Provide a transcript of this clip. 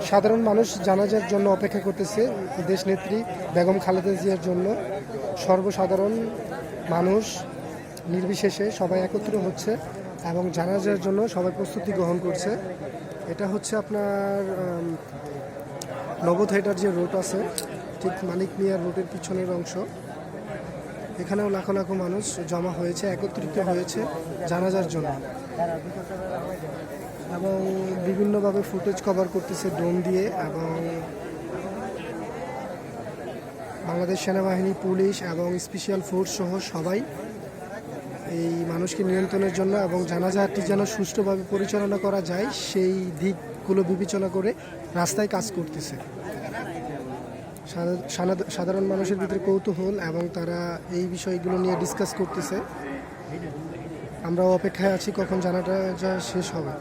সাধারণ মানুষ জানাজার জন্য অপেক্ষা করতেছে দেশনেত্রী বেগম খালেদা জিয়ার জন্য। সর্বসাধারণ মানুষ নির্বিশেষে সবাই একত্র হচ্ছে এবং জানাজার জন্য সবাই প্রস্তুতি গ্রহণ করছে। এটা হচ্ছে আপনার নবথিয়েটার যে রোড আছে, ঠিক মানিক মিয়ার রোডের পিছনের অংশ। এখানেও লাখো লাখো মানুষ জমা হয়েছে, একত্রিত হয়েছে জানাজার জন্য এবং বিভিন্নভাবে ফুটেজ কভার করতেছে ড্রোন দিয়ে। এবং বাংলাদেশ সেনাবাহিনী, পুলিশ এবং স্পেশাল ফোর্স সহ সবাই এই মানুষকে নিয়ন্ত্রণের জন্য এবং জানাজাটি যেন সুষ্ঠুভাবে পরিচালনা করা যায় সেই দিকগুলো বিবেচনা করে রাস্তায় কাজ করতেছে। সাধারণ মানুষের ভিতরে কৌতূহল এবং তারা এই বিষয়গুলো নিয়ে ডিসকাস করতেছে। আমরাও অপেক্ষায় আছি কখন জানাটা শেষ হবে।